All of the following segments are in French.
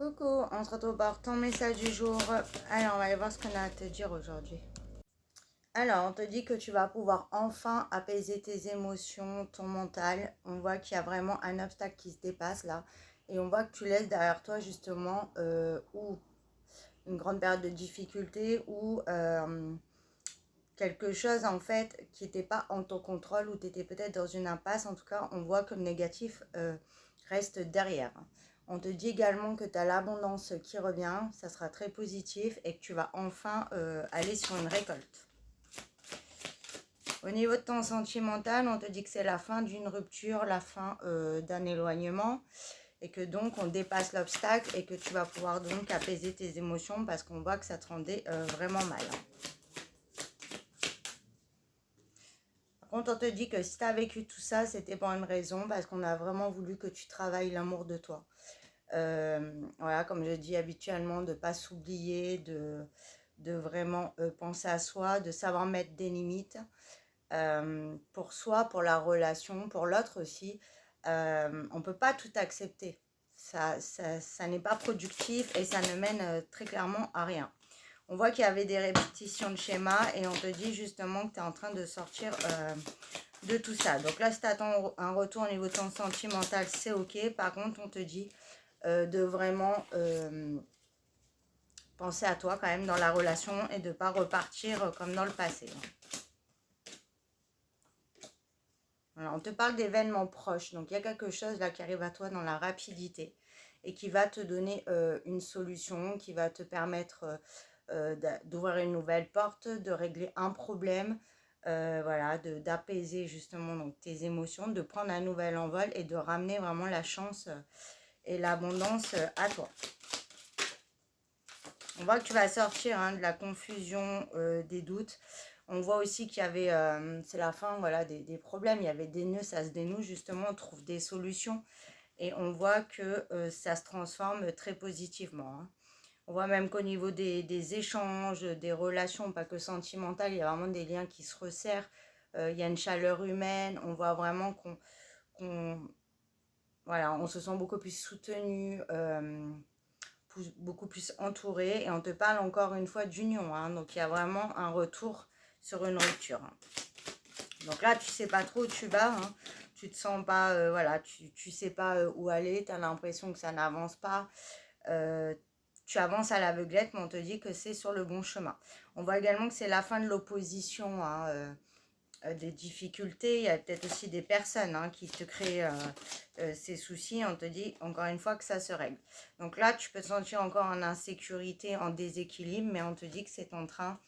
Coucou, on se retrouve pour ton message du jour. Alors, on va aller voir ce qu'on a à te dire aujourd'hui. Alors, on te dit que tu vas pouvoir enfin apaiser tes émotions, ton mental. On voit qu'il y a vraiment un obstacle qui se dépasse là. Et on voit que tu laisses derrière toi justement ou une grande période de difficulté ou quelque chose en fait qui n'était pas en ton contrôle ou tu étais peut-être dans une impasse. En tout cas, on voit que le négatif reste derrière. On te dit également que tu as l'abondance qui revient, ça sera très positif et que tu vas enfin aller sur une récolte. Au niveau de ton sentimental, on te dit que c'est la fin d'une rupture, la fin d'un éloignement et que donc on dépasse l'obstacle et que tu vas pouvoir donc apaiser tes émotions parce qu'on voit que ça te rendait vraiment mal. Par contre, on te dit que si tu as vécu tout ça, c'était pour une raison parce qu'on a vraiment voulu que tu travailles l'amour de toi. Voilà, comme je dis habituellement, de ne pas s'oublier, de vraiment penser à soi, de savoir mettre des limites pour soi, pour la relation, pour l'autre aussi. On ne peut pas tout accepter. Ça n'est pas productif et ça ne mène très clairement à rien. On voit qu'il y avait des répétitions de schémas et on te dit justement que tu es en train de sortir de tout ça. Donc là, si tu attends un retour au niveau de ton sentimental, c'est ok. Par contre, on te dit de vraiment penser à toi quand même dans la relation et de ne pas repartir comme dans le passé. Voilà, on te parle d'événements proches, donc il y a quelque chose là qui arrive à toi dans la rapidité et qui va te donner une solution, qui va te permettre d'ouvrir une nouvelle porte, de régler un problème, voilà, d'apaiser justement donc, tes émotions, de prendre un nouvel envol et de ramener vraiment la chance et l'abondance à toi. On voit que tu vas sortir de la confusion, des doutes. On voit aussi qu'il y avait, c'est la fin voilà, des problèmes, il y avait des nœuds, ça se dénoue justement, on trouve des solutions. Et on voit que ça se transforme très positivement. On voit même qu'au niveau des échanges, des relations, pas que sentimentales, il y a vraiment des liens qui se resserrent. Il y a une chaleur humaine, on voit vraiment qu'on voilà, on se sent beaucoup plus soutenu, beaucoup plus entouré et on te parle encore une fois d'union. Donc il y a vraiment un retour sur une rupture. Donc là, tu sais pas trop où tu vas. Tu te sens pas, voilà, tu sais pas où aller. Tu as l'impression que ça n'avance pas. Tu avances à l'aveuglette, mais on te dit que c'est sur le bon chemin. On voit également que c'est la fin de l'opposition, des difficultés. Il y a peut-être aussi des personnes qui te créent ces soucis. On te dit encore une fois que ça se règle. Donc là, tu peux te sentir encore en insécurité, en déséquilibre, mais on te dit que c'est en train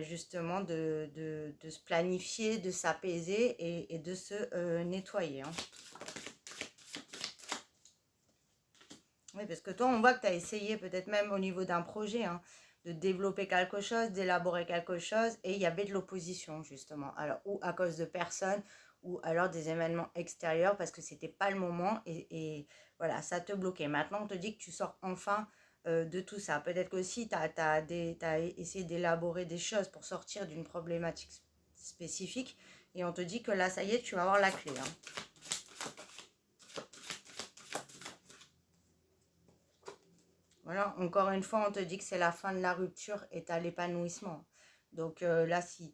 justement de se planifier, de s'apaiser et de se nettoyer. Oui, parce que toi, on voit que tu as essayé peut-être même au niveau d'un projet de développer quelque chose, d'élaborer quelque chose, et il y avait de l'opposition justement. Alors, ou à cause de personnes, ou alors des événements extérieurs, parce que c'était pas le moment, et voilà, ça te bloquait. Maintenant, on te dit que tu sors enfin de tout ça. Peut-être qu'aussi, tu as essayé d'élaborer des choses pour sortir d'une problématique spécifique, et on te dit que là, ça y est, tu vas avoir la clé. Voilà, encore une fois, on te dit que c'est la fin de la rupture et à l'épanouissement. Donc là, si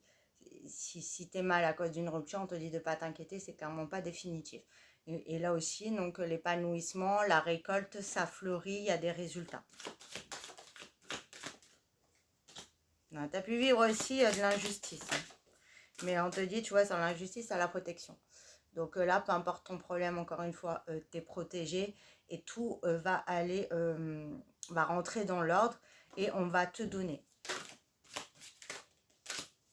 tu es mal à cause d'une rupture, on te dit de ne pas t'inquiéter, c'est clairement pas définitif. Et là aussi, donc l'épanouissement, la récolte, ça fleurit, il y a des résultats. Tu as pu vivre aussi de l'injustice. Mais on te dit, tu vois, sur l'injustice, à la protection. Donc là, peu importe ton problème, encore une fois, tu es protégé et tout va aller, va rentrer dans l'ordre et on va te donner.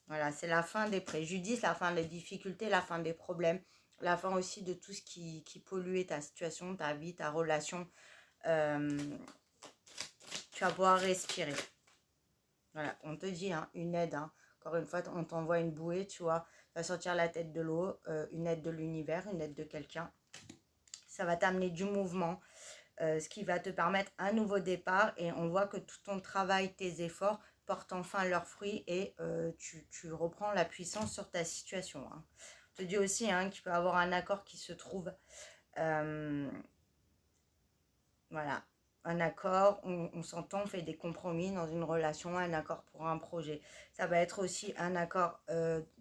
Voilà, c'est la fin des préjudices, la fin des difficultés, la fin des problèmes, la fin aussi de tout ce qui polluait ta situation, ta vie, ta relation. Tu vas pouvoir respirer. Voilà, on te dit une aide. Encore une fois, on t'envoie une bouée, tu vois. Tu vas sortir la tête de l'eau, une aide de l'univers, une aide de quelqu'un. Ça va t'amener du mouvement, ce qui va te permettre un nouveau départ. Et on voit que tout ton travail, tes efforts portent enfin leurs fruits et tu reprends la puissance sur ta situation. On te dit aussi qu'il peut y avoir un accord qui se trouve. Voilà. un accord, on s'entend, on fait des compromis dans une relation, un accord pour un projet. Ça va être aussi un accord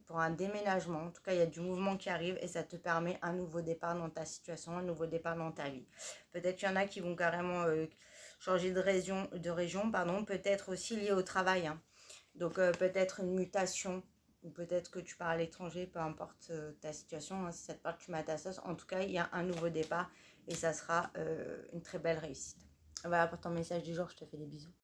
pour un déménagement. En tout cas, il y a du mouvement qui arrive et ça te permet un nouveau départ dans ta situation, un nouveau départ dans ta vie. Peut-être qu'il y en a qui vont carrément changer de région, pardon, peut-être aussi lié au travail. Hein. Donc peut-être une mutation ou peut-être que tu pars à l'étranger, peu importe ta situation, hein, si ça te parle, tu mets à ta sauce. En tout cas, il y a un nouveau départ et ça sera une très belle réussite. Voilà pour ton message du jour, je te fais des bisous.